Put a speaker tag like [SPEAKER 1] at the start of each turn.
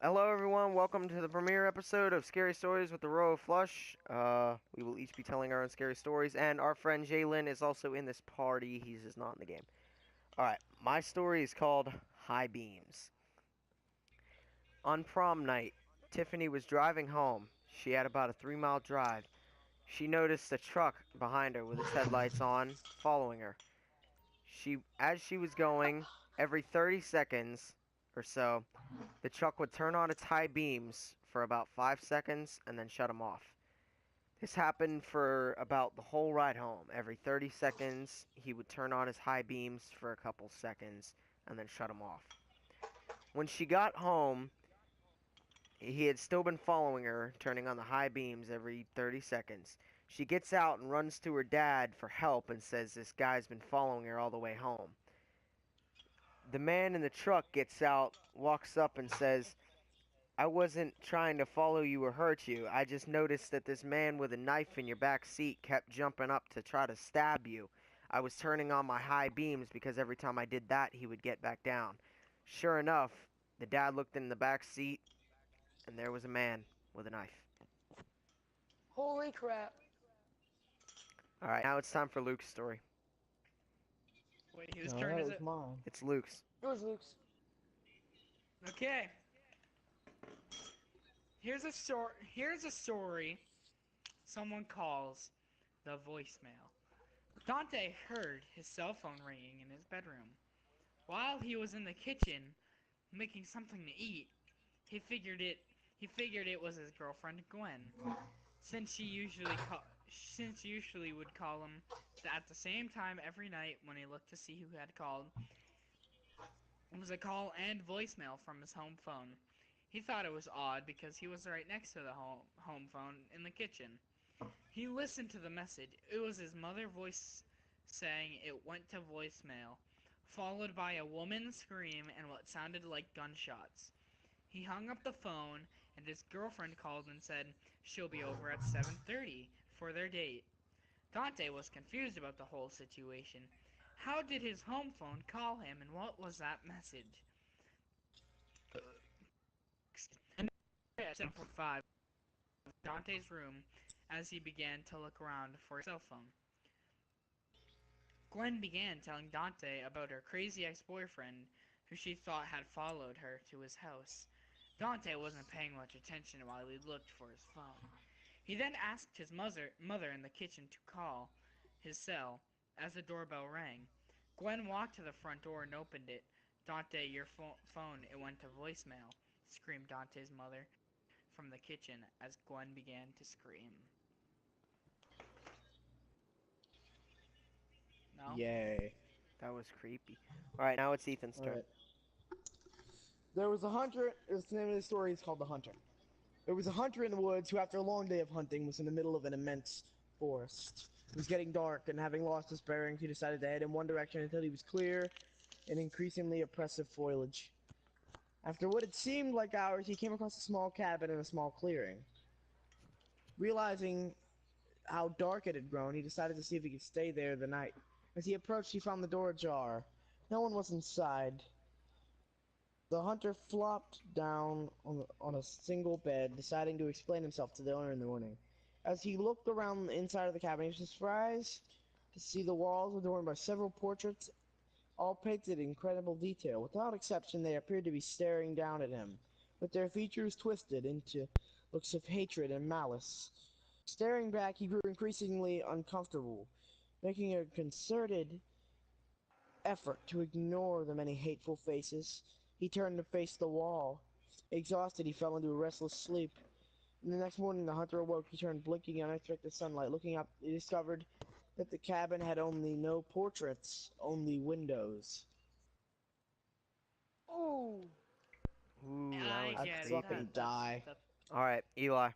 [SPEAKER 1] Hello everyone, welcome to the premiere episode of Scary Stories with the Row of Flush. We will each be telling our own scary stories, and our friend Jalen is also in this party. He's just not in the game. Alright, my story is called High Beams. On prom night, Tiffany was driving home. She had about a 3-mile drive. She noticed a truck behind her with its headlights on, following her. As she was going, every 30 seconds or so, the truck would turn on its high beams for about 5 seconds and then shut them off. This happened for about the whole ride home. Every 30 seconds, he would turn on his high beams for a couple seconds and then shut them off. When she got home, he had still been following her, turning on the high beams every 30 seconds. She gets out and runs to her dad for help and says this guy's been following her all the way home. The man in the truck gets out, walks up and says, "I wasn't trying to follow you or hurt you. I just noticed that this man with a knife in your back seat kept jumping up to try to stab you. I was turning on my high beams because every time I did that, he would get back down." Sure enough, the dad looked in the back seat, and there was a man with a knife.
[SPEAKER 2] Holy crap.
[SPEAKER 1] Alright, now it's time for Luke's story.
[SPEAKER 3] Wait, whose
[SPEAKER 4] No,
[SPEAKER 3] turn
[SPEAKER 4] that
[SPEAKER 3] is
[SPEAKER 4] was
[SPEAKER 3] it?
[SPEAKER 4] mine.
[SPEAKER 1] It's Luke's.
[SPEAKER 2] Yours, Luke's.
[SPEAKER 3] Okay. Here's a story someone calls the voicemail. Dante heard his cell phone ringing in his bedroom. While he was in the kitchen making something to eat, he figured it was his girlfriend Gwen, since she usually would call him at the same time every night. When he looked to see who had called, it was a call and voicemail from his home phone. He thought it was odd because he was right next to the home phone in the kitchen. He listened to the message. It was his mother's voice saying it went to voicemail, followed by a woman's scream and what sounded like gunshots. He hung up the phone, and his girlfriend called and said she'll be over at 7:30 for their date. Dante was confused about the whole situation. How did his home phone call him, and what was that message? And at 7:45, Dante's room as he began to look around for his cell phone. Gwen began telling Dante about her crazy ex-boyfriend who she thought had followed her to his house. Dante wasn't paying much attention while he looked for his phone. He then asked his mother in the kitchen to call his cell as the doorbell rang. Gwen walked to the front door and opened it. "Dante, your phone, it went to voicemail," screamed Dante's mother from the kitchen as Gwen began to scream. No?
[SPEAKER 4] Yay.
[SPEAKER 1] That was creepy. Alright, now it's Ethan's turn.
[SPEAKER 4] Alright. There was a hunter. The name of the story is called The Hunter. There was a hunter in the woods who, after a long day of hunting, was in the middle of an immense forest. It was getting dark, and having lost his bearings, he decided to head in one direction until he was clear in increasingly oppressive foliage. After what had seemed like hours, he came across a small cabin in a small clearing. Realizing how dark it had grown, he decided to see if he could stay there the night. As he approached, he found the door ajar. No one was inside. The hunter flopped down on a single bed, deciding to explain himself to the owner in the morning. As he looked around the inside of the cabin, he was surprised to see the walls adorned by several portraits, all painted in incredible detail. Without exception, they appeared to be staring down at him, with their features twisted into looks of hatred and malice. Staring back, he grew increasingly uncomfortable, making a concerted effort to ignore the many hateful faces. He turned to face the wall. Exhausted, he fell into a restless sleep. And the next morning, the hunter awoke. He turned blinking in unexpected sunlight. Looking up, he discovered that the cabin had only no portraits, only windows.
[SPEAKER 2] Ooh.
[SPEAKER 1] Ooh, that
[SPEAKER 3] I
[SPEAKER 1] was
[SPEAKER 3] get
[SPEAKER 4] I'd
[SPEAKER 3] it.
[SPEAKER 1] creepy.
[SPEAKER 4] fucking die.
[SPEAKER 3] That's
[SPEAKER 1] Alright, Eli.